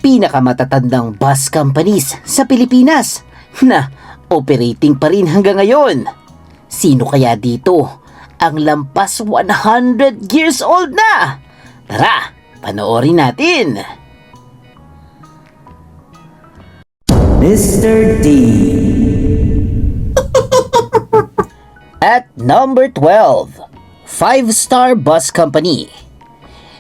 pinakamatatandang bus companies sa Pilipinas na operating pa rin hanggang ngayon. Sino kaya dito ang lampas 100 years old na? Tara, panoorin natin. Mr. D. At number 12, Five-Star Bus Company.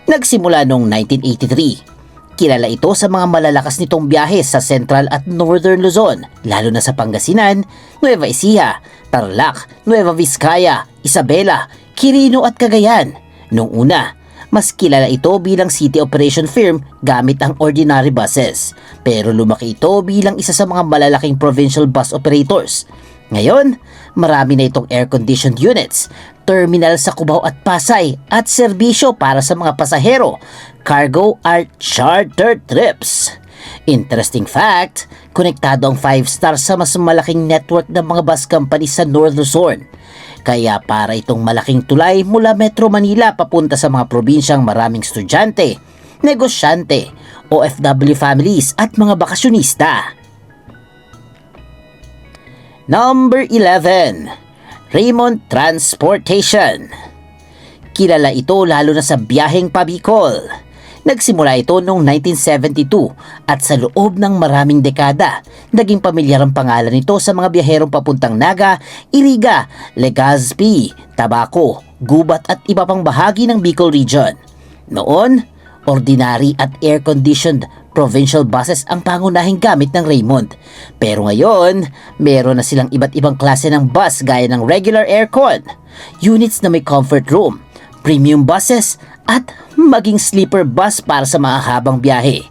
Nagsimula noong 1983. Kilala ito sa mga malalakas nitong biyahe sa Central at Northern Luzon, lalo na sa Pangasinan, Nueva Ecija, Tarlac, Nueva Vizcaya, Isabela, Quirino at Cagayan. Noong una, mas kilala ito bilang city operation firm gamit ang ordinary buses. Pero lumaki ito bilang isa sa mga malalaking provincial bus operators. Ngayon, marami na itong air-conditioned units, terminal sa Cubao at Pasay at serbisyo para sa mga pasahero, cargo at charter trips. Interesting fact, konektado ang 5-star sa mas malaking network ng mga bus company sa North Luzon. Kaya para itong malaking tulay mula Metro Manila papunta sa mga probinsyang maraming estudyante, negosyante, OFW families at mga bakasyonista. Number 11, Raymond Transportation. Kilala ito lalo na sa biyaheng pa-Bicol. Nagsimula ito noong 1972 at sa loob ng maraming dekada, naging pamilyar ang pangalan nito sa mga biyaherong papuntang Naga, Iriga, Legazpi, Tabaco, Gubat at iba pang bahagi ng Bicol Region. Noon, ordinary at air-conditioned provincial buses ang pangunahing gamit ng Raymond. Pero ngayon, meron na silang iba't ibang klase ng bus gaya ng regular aircon, units na may comfort room, premium buses at maging sleeper bus para sa mahahabang biyahe.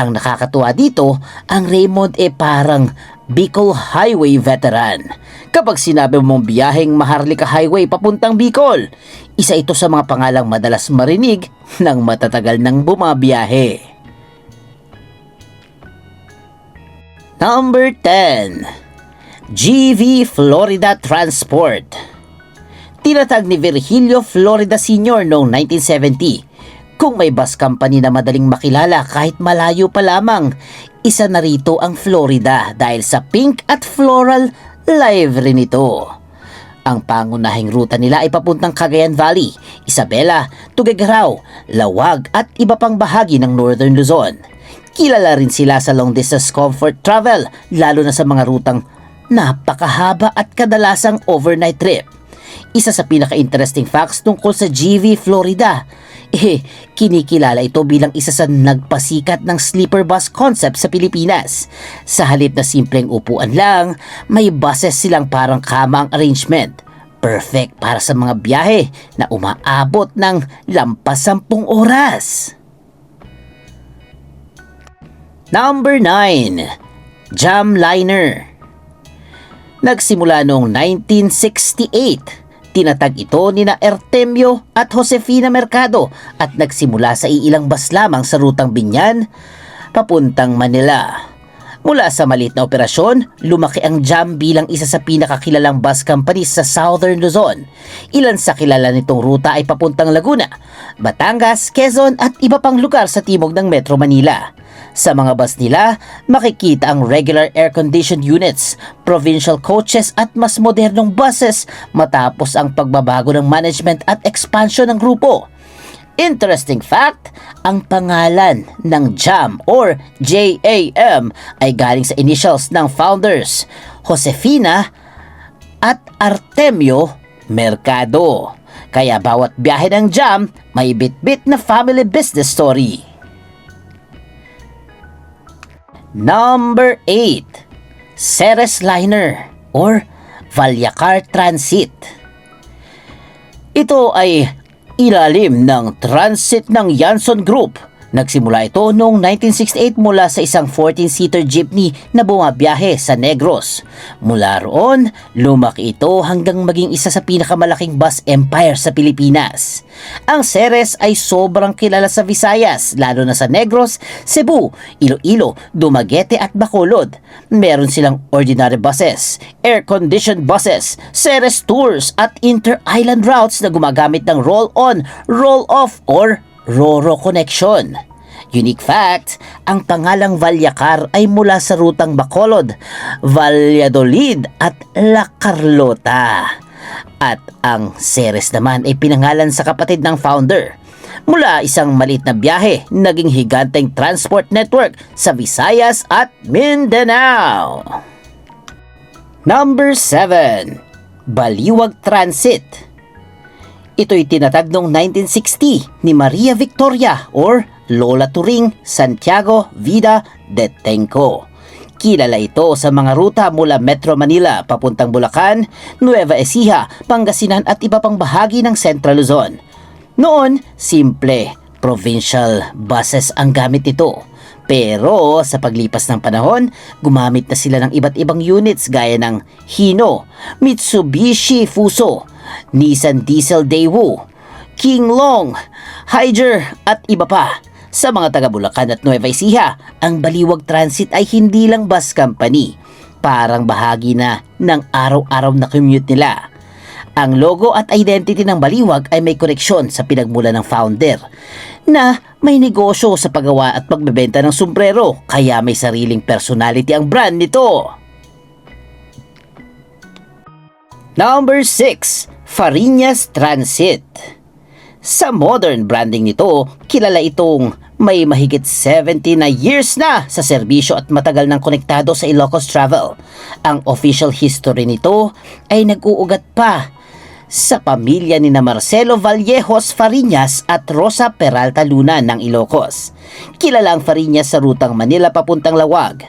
Ang nakakatuwa dito, ang Raymond parang Bicol Highway veteran. Kapag sinabi mong biyaheng Maharlika Highway papuntang Bicol, isa ito sa mga pangalang madalas marinig ng matatagal ng bumabiyahe. Number 10, GV Florida Transport. Tinatag ni Virgilio Florida Sr. noong 1970. Kung may bus company na madaling makilala kahit malayo pa lamang, isa na rito ang Florida dahil sa pink at floral livery nito. Ang pangunahing ruta nila ay papuntang Cagayan Valley, Isabela, Tuguegarao, Lawag at iba pang bahagi ng Northern Luzon. Kilala rin sila sa long distance comfort travel, lalo na sa mga rutang napakahaba at kadalasang overnight trip. Isa sa pinaka-interesting facts tungkol sa GV Florida, kinikilala ito bilang isa sa nagpasikat ng sleeper bus concept sa Pilipinas. Sa halip na simpleng upuan lang, may buses silang parang kama ang arrangement. Perfect para sa mga biyahe na umaabot ng lampas 10 oras. Number 9, Jamliner. Nagsimula noong 1968. Tinatag ito nina Artemio at Josefina Mercado at nagsimula sa iilang bus lamang sa rutang Binyan papuntang Manila. Mula sa maliit na operasyon, lumaki ang Jam bilang isa sa pinakakilalang bus company sa Southern Luzon. Ilan sa kilala nitong ruta ay papuntang Laguna, Batangas, Quezon at iba pang lugar sa timog ng Metro Manila. Sa mga bus nila, makikita ang regular air-conditioned units, provincial coaches at mas modernong buses matapos ang pagbabago ng management at expansion ng grupo. Interesting fact, ang pangalan ng JAM or JAM ay galing sa initials ng founders, Josefina at Artemio Mercado. Kaya bawat biyahe ng JAM may bit-bit na family business story. Number 8, Ceres Liner or Valyacar Transit. Ito ay ilalim ng transit ng Yanson Group. Nagsimula ito noong 1968 mula sa isang 14-seater jeepney na bumabiyahe sa Negros. Mula roon, lumaki ito hanggang maging isa sa pinakamalaking bus empire sa Pilipinas. Ang Ceres ay sobrang kilala sa Visayas, lalo na sa Negros, Cebu, Iloilo, Dumaguete at Bacolod. Meron silang ordinary buses, air-conditioned buses, Ceres tours at inter-island routes na gumagamit ng roll-on, roll-off or RoRo connection. Unique fact, ang pangalang Valyacar ay mula sa rutang Bacolod, Valladolid at La Carlota. At ang Ceres naman ay pinangalan sa kapatid ng founder. Mula isang maliit na biyahe, naging higanteng transport network sa Visayas at Mindanao. Number 7. Baliwag Transit. Ito'y tinatag noong 1960 ni Maria Victoria or Lola Turing Santiago Vida de Tenco. Kilala ito sa mga ruta mula Metro Manila papuntang Bulacan, Nueva Ecija, Pangasinan at iba pang bahagi ng Central Luzon. Noon, simple, provincial buses ang gamit nito. Pero sa paglipas ng panahon, gumamit na sila ng iba't ibang units gaya ng Hino, Mitsubishi Fuso, Nissan Diesel Daewoo, King Long, Higer at iba pa. Sa mga taga Bulacan at Nueva Ecija, ang Baliwag Transit ay hindi lang bus company. Parang bahagi na ng araw-araw na commute nila. Ang logo at identity ng Baliwag ay may koneksyon sa pinagmula ng founder na may negosyo sa paggawa at pagbebenta ng sombrero kaya may sariling personality ang brand nito. Number 6. Fariñas Transit. Sa modern branding nito, kilala itong may mahigit 70 na years na sa serbisyo at matagal nang konektado sa Ilocos Travel. Ang official history nito ay nag-uugat pa sa pamilya ni na Marcelo Vallejos Fariñas at Rosa Peralta Luna ng Ilocos. Kilala ang Fariñas sa rutang Manila papuntang Lawag,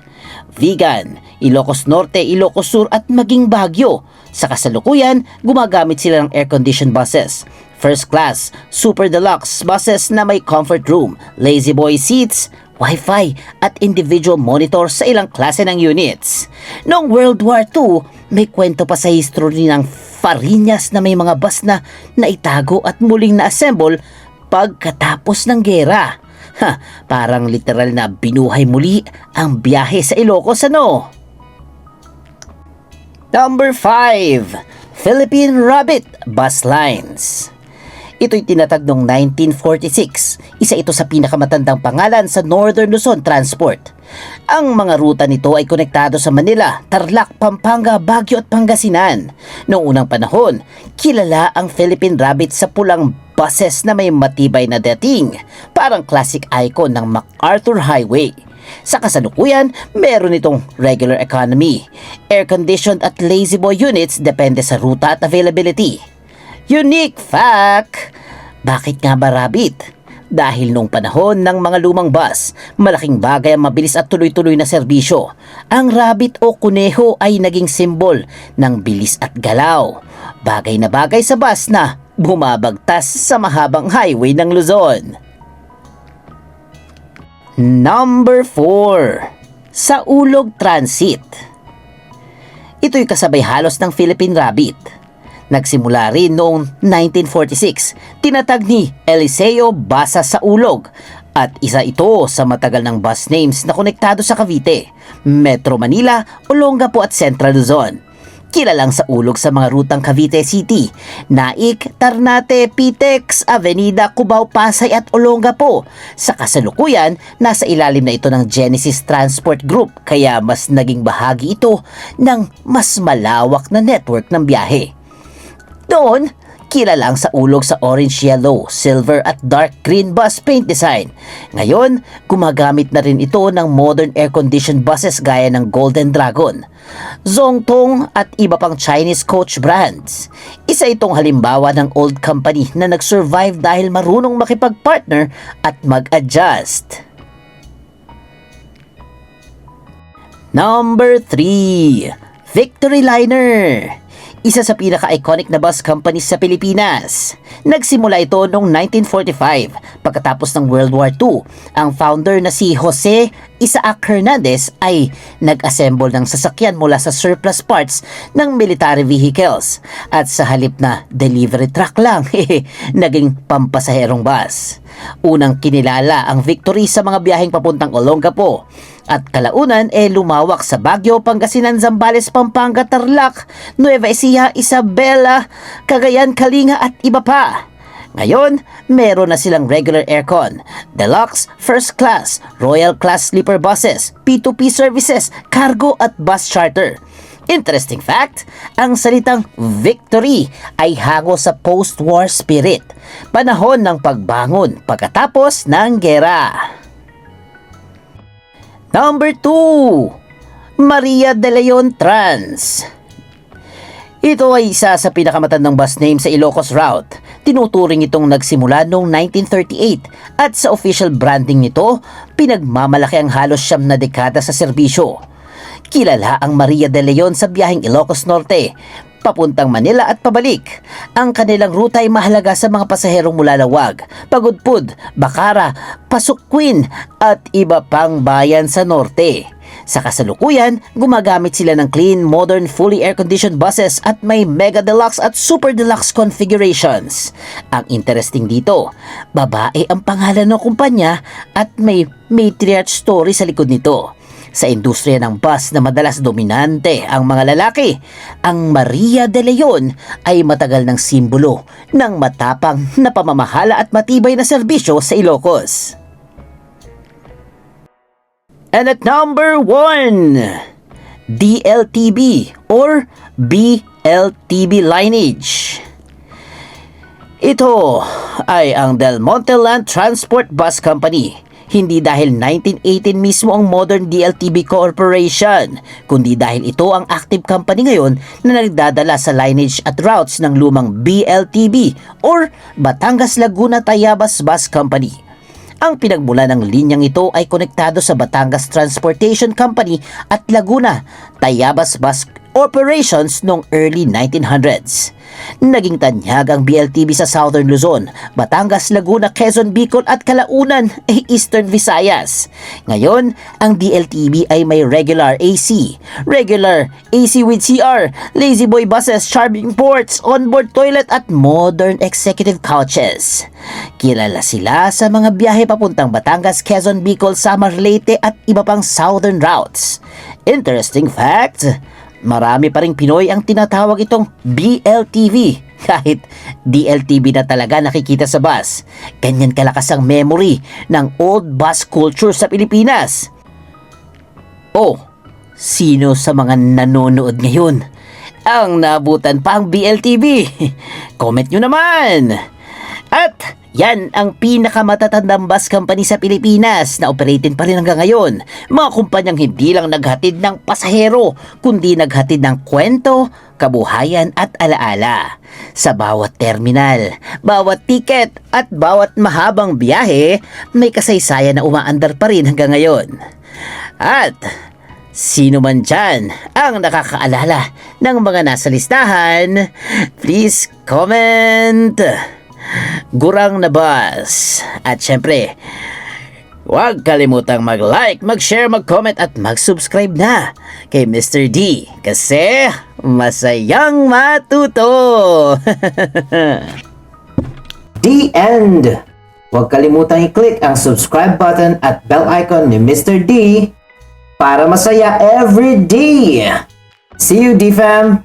Vigan, Ilocos Norte, Ilocos Sur at maging Baguio. Sa kasalukuyan, gumagamit sila ng air-conditioned buses, first class, super deluxe buses na may comfort room, lazy boy seats, Wi-Fi at individual monitor sa ilang klase ng units. Noong World War II, may kwento pa sa history ng Fariñas na may mga bus na naitago at muling na-assemble pagkatapos ng gera. Parang literal na binuhay muli ang biyahe sa Ilocos, ano? Number 5. Philippine Rabbit Bus Lines. Ito'y tinatag noong 1946. Isa ito sa pinakamatandang pangalan sa Northern Luzon Transport. Ang mga ruta nito ay konektado sa Manila, Tarlac, Pampanga, Baguio at Pangasinan. Noong unang panahon, kilala ang Philippine Rabbit sa pulang buses na may matibay na dating, parang classic icon ng MacArthur Highway. Sa kasalukuyan, meron itong regular economy, air-conditioned at lazy boy units depende sa ruta at availability. Unique fact! Bakit nga ba rabbit? Dahil noong panahon ng mga lumang bus, malaking bagay ang mabilis at tuloy-tuloy na serbisyo. Ang rabbit o kuneho ay naging simbol ng bilis at galaw. Bagay na bagay sa bus na bumabagtas sa mahabang highway ng Luzon. Number 4. Saulog Transit. Ito'y kasabay halos ng Philippine Rabbit. Nagsimula rin noong 1946, tinatag ni Eliseo Basa Saulog at isa ito sa matagal ng bus names na konektado sa Cavite, Metro Manila, Olongapo at Central Luzon. Kilalang Saulog sa mga rutang Cavite City, Naik, Ternate, Pitex, Avenida, Cubao, Pasay at Olongapo. Sa kasalukuyan, nasa ilalim na ito ng Genesis Transport Group kaya mas naging bahagi ito ng mas malawak na network ng biyahe. Doon, kilala ang Saulog sa orange, yellow, silver at dark green bus paint design. Ngayon, gumagamit na rin ito ng modern air-conditioned buses gaya ng Golden Dragon, Zongtong at iba pang Chinese coach brands. Isa itong halimbawa ng old company na nag-survive dahil marunong makipag-partner at mag-adjust. Number 3. Victory Liner. Isa sa pinaka-iconic na bus companies sa Pilipinas. Nagsimula ito noong 1945 pagkatapos ng World War II. Ang founder na si Jose Isaac Hernandez ay nag-assemble ng sasakyan mula sa surplus parts ng military vehicles at sa halip na delivery truck lang, naging pampasaherong bus. Unang kinilala ang Victory sa mga biyaheng papuntang Olongapo at kalaunan lumawak sa Baguio, Pangasinan, Zambales, Pampanga, Tarlac, Nueva Ecija, Isabela, Cagayan, Kalinga at iba pa. Ngayon, meron na silang regular aircon, deluxe, first class, royal class sleeper buses, P2P services, cargo at bus charter. Interesting fact, ang salitang victory ay hango sa post-war spirit, panahon ng pagbangon pagkatapos ng gera. Number 2, Maria de Leon Trans. Ito ay isa sa pinakamatandang bus name sa Ilocos Route. Tinuturing itong nagsimula noong 1938 at sa official branding nito, pinagmamalaki ang halos 9 na dekada sa serbisyo. Kilala ang Maria de Leon sa biyaheng Ilocos Norte, papuntang Manila at pabalik. Ang kanilang ruta ay mahalaga sa mga pasaherong mula Lawag, Pagudpud, Bacara, Pasukwin at iba pang bayan sa norte. Sa kasalukuyan, gumagamit sila ng clean, modern, fully air-conditioned buses at may mega deluxe at super deluxe configurations. Ang interesting dito, babae ang pangalan ng kumpanya at may matriarch story sa likod nito. Sa industriya ng bus na madalas dominante ang mga lalaki, ang Maria de Leon ay matagal ng simbolo ng matapang na pamamahala at matibay na serbisyo sa Ilocos. And at number 1, DLTB or BLTB lineage. Ito ay ang Del Monte Land Transport Bus Company. Hindi dahil 1918 mismo ang modern DLTB Corporation, kundi dahil ito ang active company ngayon na nagdadala sa lineage at routes ng lumang BLTB or Batangas Laguna Tayabas Bus Company. Ang pinagmula ng linyang ito ay konektado sa Batangas Transportation Company at Laguna Tayabas Bus Operations noong early 1900s. Naging tanyag ang BLTB sa Southern Luzon, Batangas, Laguna, Quezon, Bicol at Kalaunan ay Eastern Visayas. Ngayon, ang DLTB ay may regular AC with CR, lazy boy buses, charging ports, onboard toilet at modern executive couches. Kilala sila sa mga biyahe papuntang Batangas, Quezon, Bicol, Samar, Leyte at iba pang southern routes. Interesting fact, marami pa ring Pinoy ang tinatawag itong BLTV kahit DLTB na talaga nakikita sa bus. Ganyan kalakas ang memory ng old bus culture sa Pilipinas. Oh, sino sa mga nanonood ngayon ang naabutan pa ang BLTB? Comment nyo naman! At yan ang pinakamatatandang bus company sa Pilipinas na operating pa rin hanggang ngayon. Mga kumpanyang hindi lang naghatid ng pasahero, kundi naghatid ng kwento, kabuhayan at alaala. Sa bawat terminal, bawat tiket at bawat mahabang biyahe, may kasaysayan na umaandar pa rin hanggang ngayon. At sino man dyan ang nakakaalala ng mga nasa listahan, please comment Gurang na Bus. At syempre, huwag kalimutang mag-like, mag-share, mag-comment at mag-subscribe na kay Mr. D kasi masayang matuto. The end. Huwag kalimutang i-click ang subscribe button at bell icon ni Mr. D para masaya every day. See you, D-Fam!